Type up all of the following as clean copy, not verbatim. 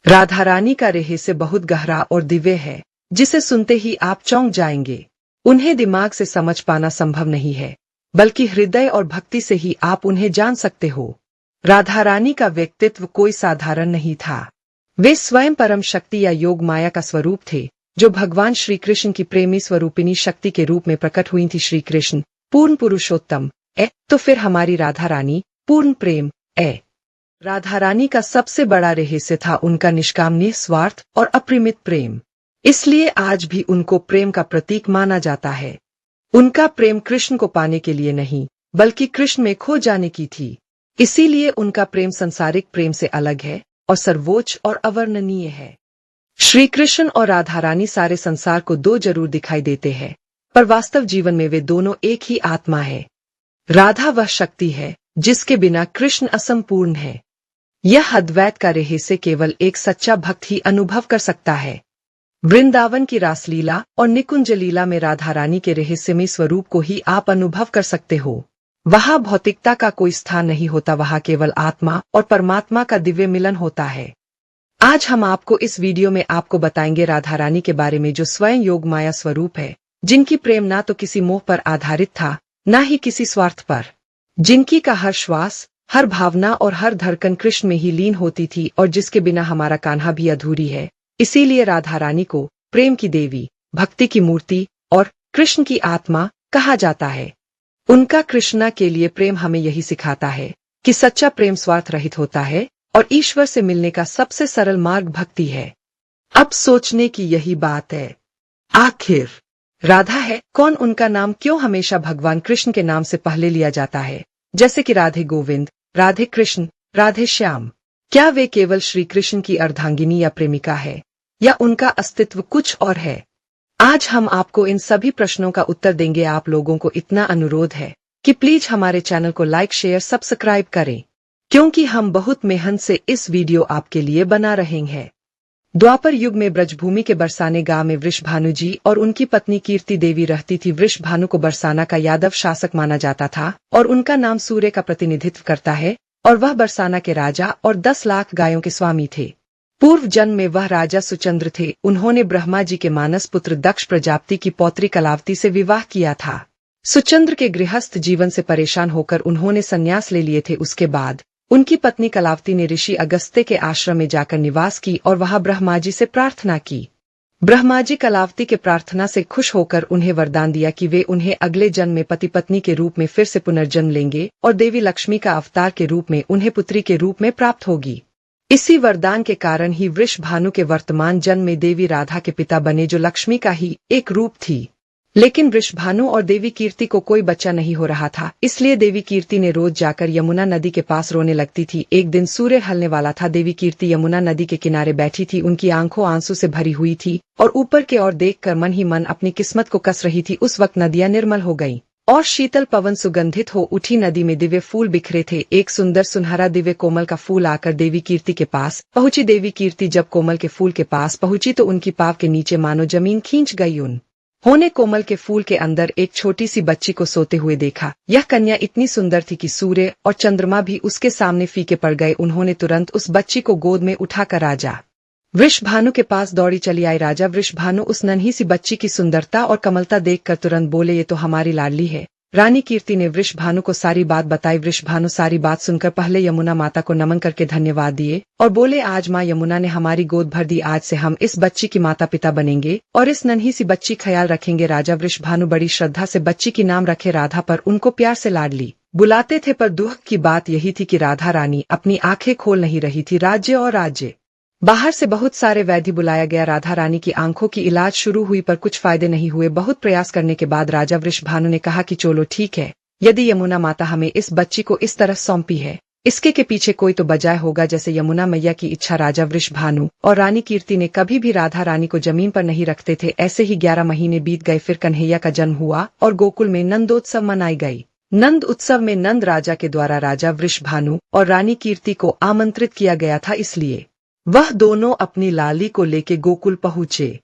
राधा रानी का रहस्य बहुत गहरा और दिव्य है, जिसे सुनते ही आप चौंक जाएंगे। उन्हें दिमाग से समझ पाना संभव नहीं है, बल्कि हृदय और भक्ति से ही आप उन्हें जान सकते हो। राधा रानी का व्यक्तित्व कोई साधारण नहीं था। वे स्वयं परम शक्ति या योग माया का स्वरूप थे, जो भगवान श्री कृष्ण की प्रेमी स्वरूपिणी शक्ति के रूप में प्रकट हुई थी। श्री कृष्ण पूर्ण पुरुषोत्तम तो फिर हमारी राधा रानी पूर्ण प्रेम राधा रानी का सबसे बड़ा रहस्य था उनका निष्काम, निस्वार्थ और अपरिमित प्रेम। इसलिए आज भी उनको प्रेम का प्रतीक माना जाता है। उनका प्रेम कृष्ण को पाने के लिए नहीं, बल्कि कृष्ण में खो जाने की थी। इसीलिए उनका प्रेम सांसारिक प्रेम से अलग है और सर्वोच्च और अवर्णनीय है। श्री कृष्ण और राधा रानी सारे संसार को दो जरूर दिखाई देते हैं, पर वास्तव जीवन में वे दोनों एक ही आत्मा है। राधा वह शक्ति है जिसके बिना कृष्ण असंपूर्ण है। यह अद्वैत का रहस्य केवल एक सच्चा भक्त ही अनुभव कर सकता है। वृंदावन की रासलीला और निकुंज लीला में राधा रानी के रहस्यमय स्वरूप को ही आप अनुभव कर सकते हो। वहां भौतिकता का कोई स्थान नहीं होता, वहां केवल आत्मा और परमात्मा का दिव्य मिलन होता है। आज हम आपको इस वीडियो में आपको बताएंगे राधा रानी के बारे में, जो स्वयं योग माया स्वरूप है, जिनकी प्रेम ना तो किसी मोह पर आधारित था, ना ही किसी स्वार्थ पर, जिनकी का हर श्वास, हर भावना और हर धड़कन कृष्ण में ही लीन होती थी, और जिसके बिना हमारा कान्हा भी अधूरी है। इसीलिए राधा रानी को प्रेम की देवी, भक्ति की मूर्ति और कृष्ण की आत्मा कहा जाता है। उनका कृष्णा के लिए प्रेम हमें यही सिखाता है कि सच्चा प्रेम स्वार्थ रहित होता है और ईश्वर से मिलने का सबसे सरल मार्ग भक्ति है। अब सोचने की यही बात है, आखिर राधा है कौन? उनका नाम क्यों हमेशा भगवान कृष्ण के नाम से पहले लिया जाता है, जैसे कि राधे गोविंद, राधे कृष्ण, राधे श्याम? क्या वे केवल श्री कृष्ण की अर्धांगिनी या प्रेमिका है, या उनका अस्तित्व कुछ और है? आज हम आपको इन सभी प्रश्नों का उत्तर देंगे। आप लोगों को इतना अनुरोध है कि प्लीज हमारे चैनल को लाइक, शेयर, सब्सक्राइब करें, क्योंकि हम बहुत मेहनत से इस वीडियो आपके लिए बना रहे हैं। द्वापर युग में ब्रजभूमि के बरसाने गांव में वृषभानु जी और उनकी पत्नी कीर्ति देवी रहती थी। वृषभानु को बरसाना का यादव शासक माना जाता था और उनका नाम सूर्य का प्रतिनिधित्व करता है, और वह बरसाना के राजा और 10 लाख गायों के स्वामी थे। पूर्व जन्म में वह राजा सुचंद्र थे। उन्होंने ब्रह्मा जी के मानस पुत्र दक्ष प्रजापति की पौत्री कलावती से विवाह किया था। सुचंद्र के गृहस्थ जीवन से परेशान होकर उन्होंने संन्यास ले लिए थे। उसके बाद उनकी पत्नी कलावती ने ऋषि अगस्त्य के आश्रम में जाकर निवास की और वहां ब्रह्मा जी से प्रार्थना की। ब्रह्मा जी कलावती के प्रार्थना से खुश होकर उन्हें वरदान दिया कि वे उन्हें अगले जन्म में पति पत्नी के रूप में फिर से पुनर्जन्म लेंगे और देवी लक्ष्मी का अवतार के रूप में उन्हें पुत्री के रूप में प्राप्त होगी। इसी वरदान के कारण ही वृषभानु के वर्तमान जन्म में देवी राधा के पिता बने, जो लक्ष्मी का ही एक रूप थी। लेकिन वृषभानु और देवी कीर्ति को कोई बच्चा नहीं हो रहा था, इसलिए देवी कीर्ति ने रोज जाकर यमुना नदी के पास रोने लगती थी। एक दिन सूर्य ढलने वाला था। देवी कीर्ति यमुना नदी के किनारे बैठी थी। उनकी आंखों आंसू से भरी हुई थी और ऊपर की ओर देखकर मन ही मन अपनी किस्मत को कस रही थी। उस वक्त नदियां निर्मल हो गईं और शीतल पवन सुगंधित हो उठी। नदी में दिव्य फूल बिखरे थे। एक सुंदर सुनहरा दिव्य कोमल का फूल आकर देवी कीर्ति के पास पहुंची। देवी कीर्ति जब कोमल के फूल के पास पहुंची तो उनकी पाँव के नीचे मानो जमीन खींच गई। उन्होंने कोमल के फूल के अंदर एक छोटी सी बच्ची को सोते हुए देखा। यह कन्या इतनी सुंदर थी कि सूर्य और चंद्रमा भी उसके सामने फीके पड़ गए। उन्होंने तुरंत उस बच्ची को गोद में उठाकर राजा वृषभानु के पास दौड़ी चली आई। राजा वृषभानु उस नन्ही सी बच्ची की सुंदरता और कमलता देखकर तुरंत बोले, ये तो हमारी लाडली है। रानी कीर्ति ने वृषभानु को सारी बात बताई। वृषभानु सारी बात सुनकर पहले यमुना माता को नमन करके धन्यवाद दिए और बोले, आज माँ यमुना ने हमारी गोद भर दी। आज से हम इस बच्ची की माता पिता बनेंगे और इस नन्ही सी बच्ची ख्याल रखेंगे। राजा वृषभानु बड़ी श्रद्धा से बच्ची की नाम रखे राधा, पर उनको प्यार से लाडली बुलाते थे। पर दुख की बात यही थी कि राधा रानी अपनी आंखें खोल नहीं रही थी। राज्य बाहर से बहुत सारे वैद्य बुलाया गया। राधा रानी की आंखों की इलाज शुरू हुई, पर कुछ फायदे नहीं हुए। बहुत प्रयास करने के बाद राजा वृषभानु ने कहा कि चलो ठीक है, यदि यमुना माता हमें इस बच्ची को इस तरह सौंपी है, इसके के पीछे कोई तो बजाय होगा, जैसे यमुना मैया की इच्छा। राजा वृषभानु और रानी कीर्ति ने कभी भी राधा रानी को जमीन पर नहीं रखते थे। ऐसे ही 11 महीने बीत गए। फिर कन्हैया का जन्म हुआ और गोकुल में नंदोत्सव मनाई गई। नंद उत्सव में नंद राजा के द्वारा राजा वृषभानु और रानी कीर्ति को आमंत्रित किया गया था, इसलिए वह दोनों अपनी लाली को लेके गोकुल पहुंचे।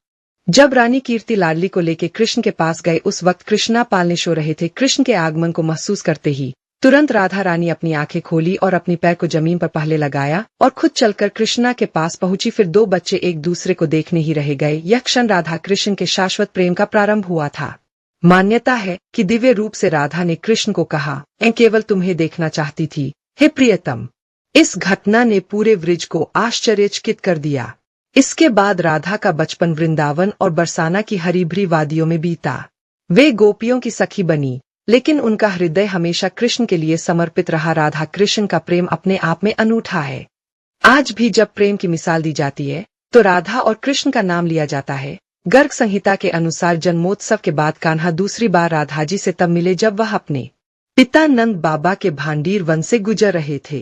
जब रानी कीर्ति लाडली को लेके कृष्ण के पास गए, उस वक्त कृष्णा पालने सो रहे थे। कृष्ण के आगमन को महसूस करते ही तुरंत राधा रानी अपनी आंखें खोली और अपनी पैर को जमीन पर पहले लगाया और खुद चलकर कृष्णा के पास पहुंची। फिर दो बच्चे एक दूसरे को देखने ही रह गए। यह क्षण राधा कृष्ण के शाश्वत प्रेम का प्रारंभ हुआ था। मान्यता है कि दिव्य रूप से राधा ने कृष्ण को कहा, मैं केवल तुम्हें देखना चाहती थी, हे प्रियतम। इस घटना ने पूरे व्रज को आश्चर्यचकित कर दिया। इसके बाद राधा का बचपन वृंदावन और बरसाना की हरी भरी वादियों में बीता। वे गोपियों की सखी बनी, लेकिन उनका हृदय हमेशा कृष्ण के लिए समर्पित रहा। राधा कृष्ण का प्रेम अपने आप में अनूठा है। आज भी जब प्रेम की मिसाल दी जाती है तो राधा और कृष्ण का नाम लिया जाता है। गर्ग संहिता के अनुसार जन्मोत्सव के बाद कान्हा दूसरी बार राधा जी से तब मिले जब वह अपने पिता नंद बाबा के भांडीर वन से गुजर रहे थे।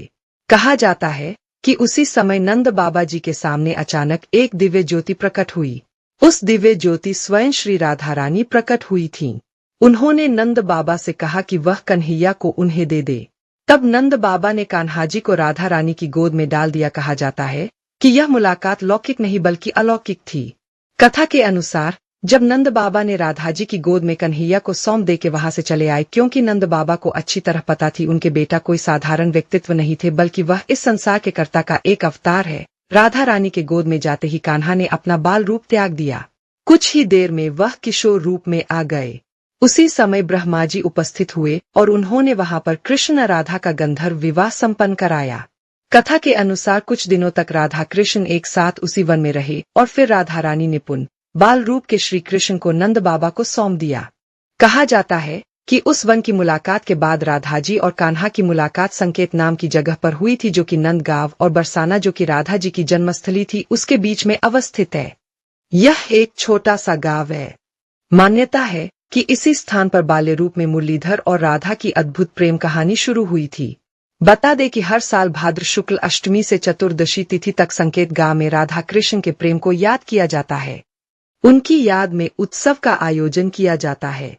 कहा जाता है कि उसी समय नंद बाबा जी के सामने अचानक एक दिव्य ज्योति प्रकट हुई। उस दिव्य ज्योति स्वयं श्री राधा रानी प्रकट हुई थीं। उन्होंने नंद बाबा से कहा कि वह कन्हैया को उन्हें दे दे। तब नंद बाबा ने कान्हा जी को राधा रानी की गोद में डाल दिया। कहा जाता है कि यह मुलाकात लौकिक नहीं बल्कि अलौकिक थी। कथा के अनुसार जब नंद बाबा ने राधा जी की गोद में कन्हैया को सौंप दे के वहां से चले आए, क्योंकि नंद बाबा को अच्छी तरह पता थी उनके बेटा कोई साधारण व्यक्तित्व नहीं थे बल्कि वह इस संसार के कर्ता का एक अवतार है। राधा रानी के गोद में जाते ही कान्हा ने अपना बाल रूप त्याग दिया। कुछ ही देर में वह किशोर रूप में आ गए। उसी समय ब्रह्मा जी उपस्थित हुए और उन्होंने वहां पर कृष्ण राधा का गंधर्व विवाह संपन्न कराया। कथा के अनुसार कुछ दिनों तक राधा कृष्ण एक साथ उसी वन में रहे और फिर राधा रानी ने पुनः बाल रूप के श्री कृष्ण को नंद बाबा को सौंप दिया। कहा जाता है कि उस वन की मुलाकात के बाद राधा जी और कान्हा की मुलाकात संकेत नाम की जगह पर हुई थी, जो कि नंदगांव और बरसाना जो कि राधा जी की जन्मस्थली थी उसके बीच में अवस्थित है। यह एक छोटा सा गांव है। मान्यता है कि इसी स्थान पर बाल्य रूप में मुरलीधर और राधा की अद्भुत प्रेम कहानी शुरू हुई थी। बता दे कि हर साल भाद्र शुक्ल अष्टमी से चतुर्दशी तिथि तक संकेत गांव में राधा कृष्ण के प्रेम को याद किया जाता है। उनकी याद में उत्सव का आयोजन किया जाता है।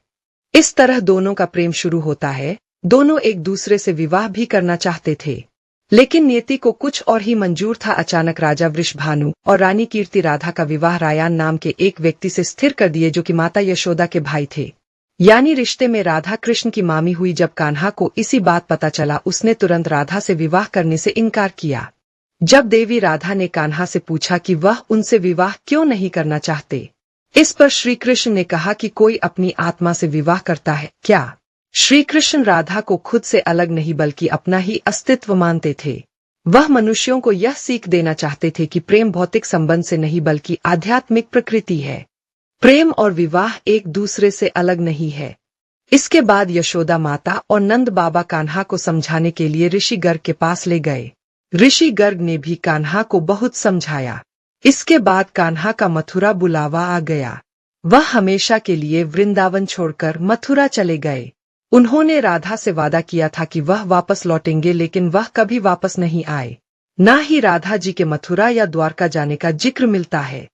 इस तरह दोनों का प्रेम शुरू होता है। दोनों एक दूसरे से विवाह भी करना चाहते थे, लेकिन नियति को कुछ और ही मंजूर था। अचानक राजा वृषभानु और रानी कीर्ति राधा का विवाह रायान नाम के एक व्यक्ति से स्थिर कर दिए, जो कि माता यशोदा के भाई थे। यानी रिश्ते में राधा कृष्ण की मामी हुई। जब कान्हा को इसी बात पता चला, उसने तुरंत राधा से विवाह करने से इनकार किया। जब देवी राधा ने कान्हा से पूछा कि वह उनसे विवाह क्यों नहीं करना चाहते, इस पर श्री कृष्ण ने कहा कि कोई अपनी आत्मा से विवाह करता है क्या? श्री कृष्ण राधा को खुद से अलग नहीं बल्कि अपना ही अस्तित्व मानते थे। वह मनुष्यों को यह सीख देना चाहते थे कि प्रेम भौतिक संबंध से नहीं बल्कि आध्यात्मिक प्रकृति है। प्रेम और विवाह एक दूसरे से अलग नहीं है। इसके बाद यशोदा माता और नंद बाबा कान्हा को समझाने के लिए ऋषि गर्ग के पास ले गए। ऋषि गर्ग ने भी कान्हा को बहुत समझाया। इसके बाद कान्हा का मथुरा बुलावा आ गया। वह हमेशा के लिए वृंदावन छोड़कर मथुरा चले गए। उन्होंने राधा से वादा किया था कि वह वापस लौटेंगे, लेकिन वह कभी वापस नहीं आए। न ही राधा जी के मथुरा या द्वारका जाने का जिक्र मिलता है।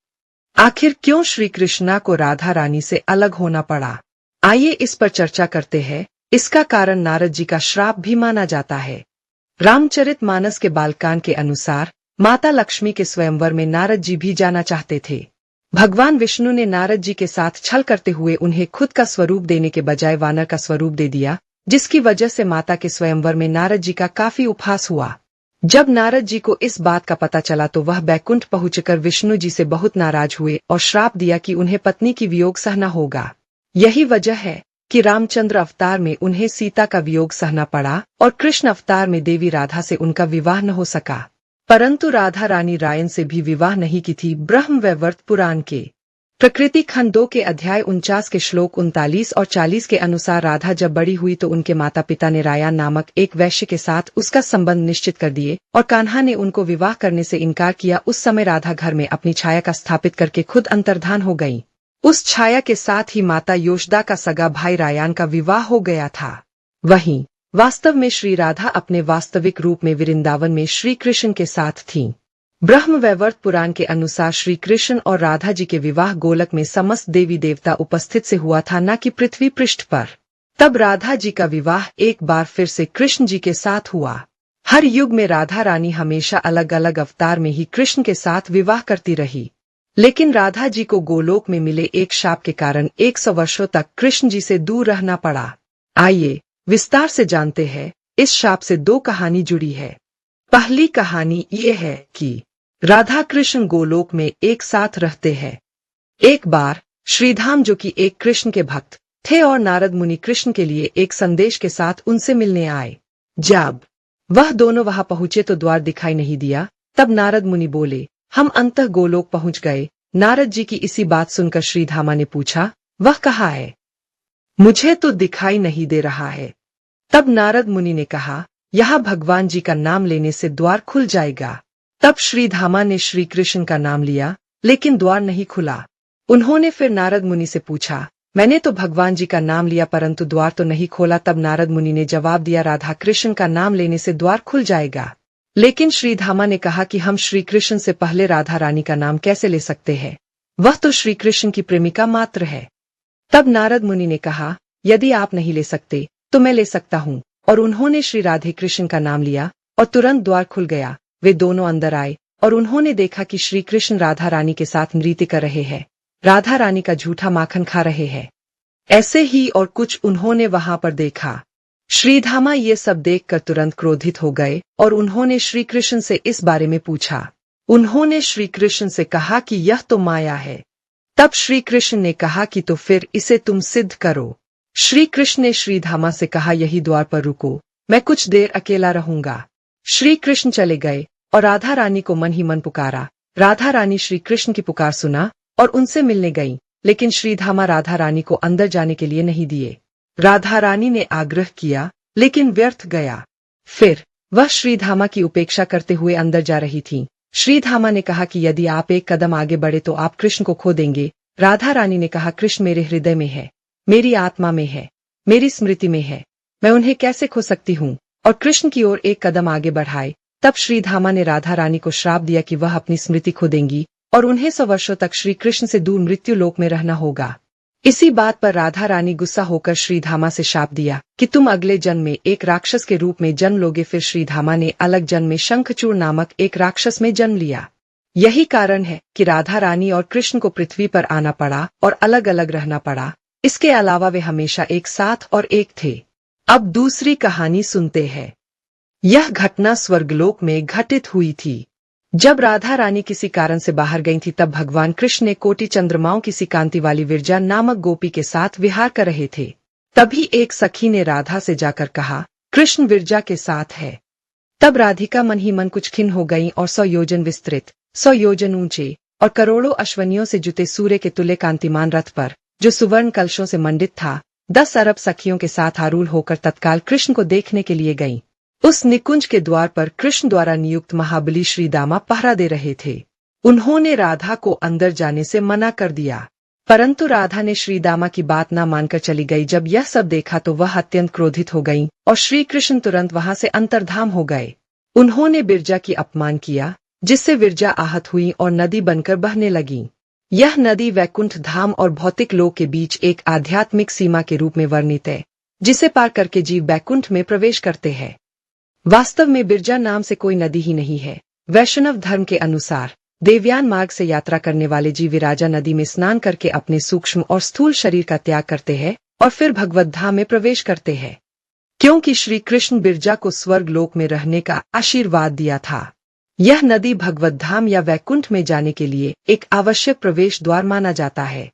आखिर क्यों श्री कृष्णा को राधा रानी से अलग होना पड़ा? आइए इस पर चर्चा करते हैं। इसका कारण नारद जी का श्राप भी माना जाता है। रामचरितमानस के बालकांड के अनुसार माता लक्ष्मी के स्वयंवर में नारद जी भी जाना चाहते थे। भगवान विष्णु ने नारद जी के साथ छल करते हुए उन्हें खुद का स्वरूप देने के बजाय वानर का स्वरूप दे दिया, जिसकी वजह से माता के स्वयंवर में नारद जी का काफी उपहास हुआ। जब नारद जी को इस बात का पता चला तो वह बैकुंठ पहुंचकर विष्णु जी से बहुत नाराज हुए और श्राप दिया कि उन्हें पत्नी की वियोग सहना होगा। यही वजह है कि रामचंद्र अवतार में उन्हें सीता का वियोग सहना पड़ा और कृष्ण अवतार में देवी राधा से उनका विवाह न हो सका। परंतु राधा रानी रायन से भी विवाह नहीं की थी। ब्रह्म वैवर्त पुराण के प्रकृति खंड 2 के अध्याय 49 के श्लोक 39 और 40 के अनुसार राधा जब बड़ी हुई तो उनके माता पिता ने रायान नामक एक वैश्य के साथ उसका संबंध निश्चित कर दिए और कान्हा ने उनको विवाह करने से इनकार किया। उस समय राधा घर में अपनी छाया का स्थापित करके खुद अंतर्धान हो गई। उस छाया के साथ ही माता योशदा का सगा भाई रायान का विवाह हो गया था। वहीं वास्तव में श्री राधा अपने वास्तविक रूप में वृंदावन में श्री कृष्ण के साथ थीं। ब्रह्म वैवर्त पुराण के अनुसार श्री कृष्ण और राधा जी के विवाह गोलक में समस्त देवी देवता उपस्थित से हुआ था, न कि पृथ्वी पृष्ठ पर। तब राधा जी का विवाह एक बार फिर से कृष्ण जी के साथ हुआ। हर युग में राधा रानी हमेशा अलग अलग अवतार में ही कृष्ण के साथ विवाह करती रही, लेकिन राधा जी को गोलोक में मिले एक शाप के कारण 100 वर्षों तक कृष्ण जी से दूर रहना पड़ा। आइए विस्तार से जानते हैं। इस शाप से दो कहानी जुड़ी है। पहली कहानी ये है कि राधा कृष्ण गोलोक में एक साथ रहते हैं। एक बार श्रीधाम, जो कि एक कृष्ण के भक्त थे, और नारद मुनि कृष्ण के लिए एक संदेश के साथ उनसे मिलने आए। जब वह दोनों वहां पहुंचे तो द्वार दिखाई नहीं दिया। तब नारद मुनि बोले, हम अंतः गोलोक पहुंच गए। नारद जी की इसी बात सुनकर श्रीधामा ने पूछा, वह कहाँ है? मुझे तो दिखाई नहीं दे रहा है। तब नारद मुनि ने कहा, यहाँ भगवान जी का नाम लेने से द्वार खुल जाएगा। तब श्रीधामा ने श्री कृष्ण का नाम लिया, लेकिन द्वार नहीं खुला। उन्होंने फिर नारद मुनि से पूछा, मैंने तो भगवान जी का नाम लिया परंतु द्वार तो नहीं खोला। तब नारद मुनि ने जवाब दिया, राधा कृष्ण का नाम लेने से द्वार खुल जाएगा। लेकिन श्रीधामा ने कहा कि हम श्री कृष्ण से पहले राधा रानी का नाम कैसे ले सकते हैं? वह तो श्री कृष्ण की प्रेमिका मात्र है। तब नारद मुनि ने कहा, यदि आप नहीं ले सकते तो मैं ले सकता हूँ। और उन्होंने श्री राधे कृष्ण का नाम लिया और तुरंत द्वार खुल गया। वे दोनों अंदर आए और उन्होंने देखा कि श्री कृष्ण राधा रानी के साथ नृत्य कर रहे हैं, राधा रानी का झूठा माखन खा रहे हैं। ऐसे ही और कुछ उन्होंने वहां पर देखा। श्रीधामा ये सब देखकर तुरंत क्रोधित हो गए और उन्होंने श्री कृष्ण से इस बारे में पूछा। उन्होंने श्री कृष्ण से कहा कि यह तो माया है। तब श्री कृष्ण ने कहा कि तो फिर इसे तुम सिद्ध करो। श्री कृष्ण ने श्रीधामा से कहा, यही द्वार पर रुको, मैं कुछ देर अकेला रहूंगा। श्री कृष्ण चले गए और राधा रानी को मन ही मन पुकारा। राधा रानी श्री कृष्ण की पुकार सुना और उनसे मिलने गईं, लेकिन श्रीधामा राधा रानी को अंदर जाने के लिए नहीं दिए। राधा रानी ने आग्रह किया, लेकिन व्यर्थ गया। फिर वह श्रीधामा की उपेक्षा करते हुए अंदर जा रही थीं। श्रीधामा ने कहा कि यदि आप एक कदम आगे बढ़े तो आप कृष्ण को खो देंगे। राधा रानी ने कहा, कृष्ण मेरे हृदय में है, मेरी आत्मा में है, मेरी स्मृति में है, मैं उन्हें कैसे खो सकती हूँ? और कृष्ण की ओर एक कदम आगे बढ़ाए। तब श्रीधामा ने राधा रानी को श्राप दिया कि वह अपनी स्मृति खो देंगी और उन्हें 100 वर्षों तक श्री कृष्ण से दूर मृत्यु लोक में रहना होगा। इसी बात पर राधा रानी गुस्सा होकर श्रीधामा से शाप दिया कि तुम अगले जन्म में एक राक्षस के रूप में जन्म लोगे। फिर श्रीधामा ने अलग जन्म में शंखचूड़ नामक एक राक्षस में जन्म लिया। यही कारण है कि राधा रानी और कृष्ण को पृथ्वी पर आना पड़ा और अलग अलग रहना पड़ा। इसके अलावा वे हमेशा एक साथ और एक थे। अब दूसरी कहानी सुनते हैं। यह घटना स्वर्गलोक में घटित हुई थी। जब राधा रानी किसी कारण से बाहर गई थी तब भगवान कृष्ण ने कोटि चंद्रमाओं की सी कांति वाली विरजा नामक गोपी के साथ विहार कर रहे थे। तभी एक सखी ने राधा से जाकर कहा, कृष्ण विरजा के साथ है। तब राधिका मन ही मन कुछ खिन्न हो गई और 100 योजन विस्तृत, 100 योजन ऊंचे और करोड़ों अश्वनियों से जुते सूर्य के तुल्य कांतिमान रथ पर, जो सुवर्ण कलशों से मंडित था, 10 अरब सखियों के साथ आरूढ़ होकर तत्काल कृष्ण को देखने के लिए गईं। उस निकुंज के द्वार पर कृष्ण द्वारा नियुक्त महाबली श्रीदामा पहरा दे रहे थे। उन्होंने राधा को अंदर जाने से मना कर दिया, परंतु राधा ने श्रीदामा की बात न मानकर चली गई। जब यह सब देखा तो वह अत्यंत क्रोधित हो गईं और श्री कृष्ण तुरंत वहां से अंतर्धाम हो गए। उन्होंने विरजा की अपमान किया, जिससे विरजा आहत हुई और नदी बनकर बहने लगी। यह नदी वैकुंठ धाम और भौतिक लोक के बीच एक आध्यात्मिक सीमा के रूप में वर्णित है, जिसे पार करके जीव वैकुंठ में प्रवेश करते हैं। वास्तव में बिरजा नाम से कोई नदी ही नहीं है। वैष्णव धर्म के अनुसार देवयान मार्ग से यात्रा करने वाले जीव विराजा नदी में स्नान करके अपने सूक्ष्म और स्थूल शरीर का त्याग करते हैं और फिर भगवत धाम में प्रवेश करते हैं, क्योंकि श्री कृष्ण बिरजा को स्वर्ग लोक में रहने का आशीर्वाद दिया था। यह नदी भगवत धाम या वैकुंठ में जाने के लिए एक आवश्यक प्रवेश द्वार माना जाता है।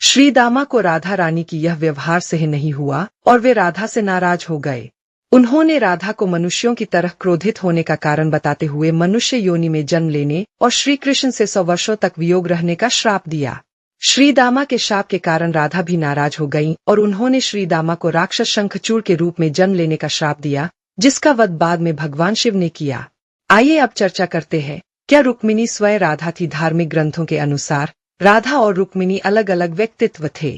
श्रीदामा को राधा रानी की यह व्यवहार सह नहीं हुआ और वे राधा से नाराज हो गए। उन्होंने राधा को मनुष्यों की तरह क्रोधित होने का कारण बताते हुए मनुष्य योनि में जन्म लेने और श्री कृष्ण से 100 वर्षों तक वियोग रहने का श्राप दिया। श्रीदामा के शाप के कारण राधा भी नाराज हो गईं और उन्होंने श्रीदामा को राक्षस शंखचूड़ के रूप में जन्म लेने का श्राप दिया, जिसका वध बाद में भगवान शिव ने किया। आइए अब चर्चा करते हैं, क्या रुक्मिणी स्वयं राधा थी? धार्मिक ग्रंथों के अनुसार राधा और रुक्मिणी अलग अलग व्यक्तित्व थे।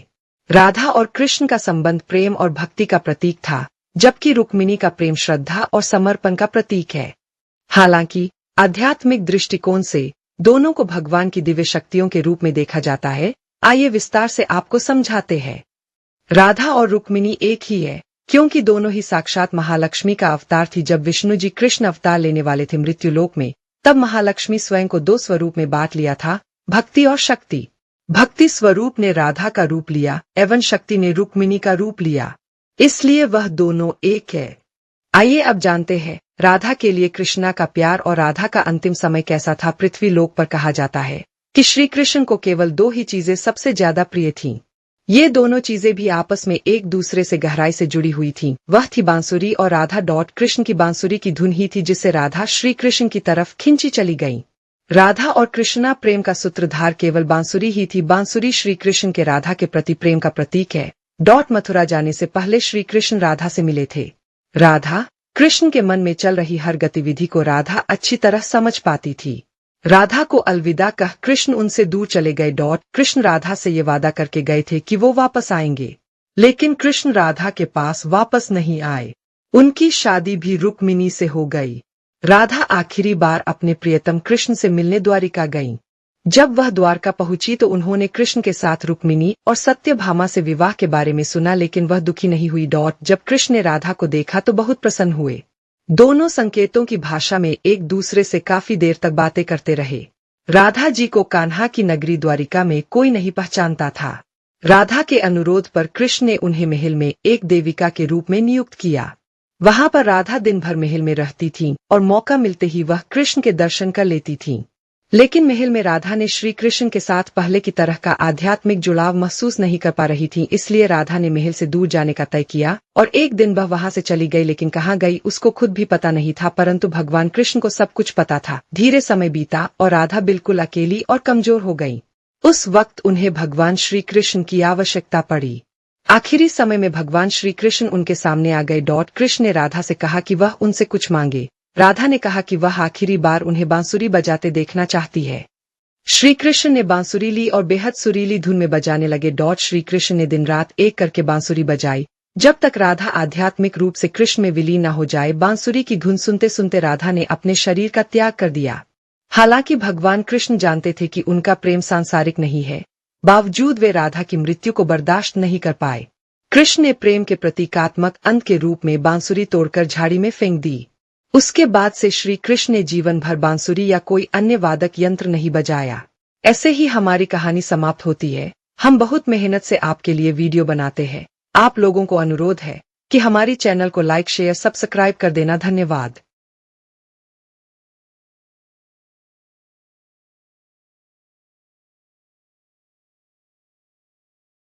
राधा और कृष्ण का संबंध प्रेम और भक्ति का प्रतीक था, जबकि रुक्मिणी का प्रेम श्रद्धा और समर्पण का प्रतीक है। हालांकि आध्यात्मिक दृष्टिकोण से दोनों को भगवान की दिव्य शक्तियों के रूप में देखा जाता है। आइए विस्तार से आपको समझाते हैं। राधा और रुक्मिणी एक ही है, क्योंकि दोनों ही साक्षात महालक्ष्मी का अवतार थी। जब विष्णु जी कृष्ण अवतार लेने वाले थे मृत्युलोक में, तब महालक्ष्मी स्वयं को 2 स्वरूप में बांट लिया था, भक्ति और शक्ति। भक्ति स्वरूप ने राधा का रूप लिया एवं शक्ति ने रुक्मिणी का रूप लिया। इसलिए वह दोनों एक है। आइए अब जानते हैं राधा के लिए कृष्णा का प्यार और राधा का अंतिम समय कैसा था। पृथ्वी लोक पर कहा जाता है कि श्री कृष्ण को केवल दो ही चीजें सबसे ज्यादा प्रिय थीं। ये दोनों चीजें भी आपस में एक दूसरे से गहराई से जुड़ी हुई थीं। वह थी बांसुरी और राधा। कृष्ण की बांसुरी की धुन ही थी जिससे राधा श्री कृष्ण की तरफ खिंची चली गई। राधा और कृष्णा प्रेम का सूत्रधार केवल बांसुरी ही थी। बांसुरी श्री कृष्ण के राधा के प्रति प्रेम का प्रतीक है। मथुरा जाने से पहले श्री कृष्ण राधा से मिले थे। राधा कृष्ण के मन में चल रही हर गतिविधि को राधा अच्छी तरह समझ पाती थी। राधा को अलविदा कह कृष्ण उनसे दूर चले गए। कृष्ण राधा से ये वादा करके गए थे कि वो वापस आएंगे, लेकिन कृष्ण राधा के पास वापस नहीं आए। उनकी शादी भी रुक्मिणी से हो गई। राधा आखिरी बार अपने प्रियतम कृष्ण से मिलने द्वारिका गईं। जब वह द्वारका पहुंची तो उन्होंने कृष्ण के साथ रुक्मिणी और सत्यभामा से विवाह के बारे में सुना, लेकिन वह दुखी नहीं हुई। जब कृष्ण ने राधा को देखा तो बहुत प्रसन्न हुए। दोनों संकेतों की भाषा में एक दूसरे से काफी देर तक बातें करते रहे। राधा जी को कान्हा की नगरी द्वारिका में कोई नहीं पहचानता था। राधा के अनुरोध पर कृष्ण ने उन्हें महल में एक देविका के रूप में नियुक्त किया। वहां पर राधा दिन भर महल में रहती थीं और मौका मिलते ही वह कृष्ण के दर्शन कर लेती थीं। लेकिन महल में राधा ने श्री कृष्ण के साथ पहले की तरह का आध्यात्मिक जुड़ाव महसूस नहीं कर पा रही थी। इसलिए राधा ने महल से दूर जाने का तय किया और एक दिन वह वहां से चली गई, लेकिन कहाँ गई उसको खुद भी पता नहीं था, परंतु भगवान कृष्ण को सब कुछ पता था। धीरे समय बीता और राधा बिल्कुल अकेली और कमजोर हो गई। उस वक्त उन्हें भगवान श्री कृष्ण की आवश्यकता पड़ी। आखिरी समय में भगवान श्री कृष्ण उनके सामने आ गए। कृष्ण ने राधा से कहा कि वह उनसे कुछ मांगे। राधा ने कहा कि वह आखिरी बार उन्हें बांसुरी बजाते देखना चाहती है। श्री कृष्ण ने बांसुरी ली और बेहद सुरीली धुन में बजाने लगे। श्री कृष्ण ने दिन रात एक करके बांसुरी बजाई जब तक राधा आध्यात्मिक रूप से कृष्ण में विलीन न हो जाए। बांसुरी की धुन सुनते सुनते राधा ने अपने शरीर का त्याग कर दिया। हालांकि भगवान कृष्ण जानते थे कि उनका प्रेम सांसारिक नहीं है, बावजूद वे राधा की मृत्यु को बर्दाश्त नहीं कर पाए। कृष्ण ने प्रेम के प्रतीकात्मक अंत के रूप में बांसुरी तोड़कर झाड़ी में फेंक दी। उसके बाद से श्री कृष्ण ने जीवन भर बांसुरी या कोई अन्य वादक यंत्र नहीं बजाया। ऐसे ही हमारी कहानी समाप्त होती है। हम बहुत मेहनत से आपके लिए वीडियो बनाते हैं। आप लोगों को अनुरोध है कि हमारी चैनल को लाइक, शेयर, सब्सक्राइब कर देना। धन्यवाद।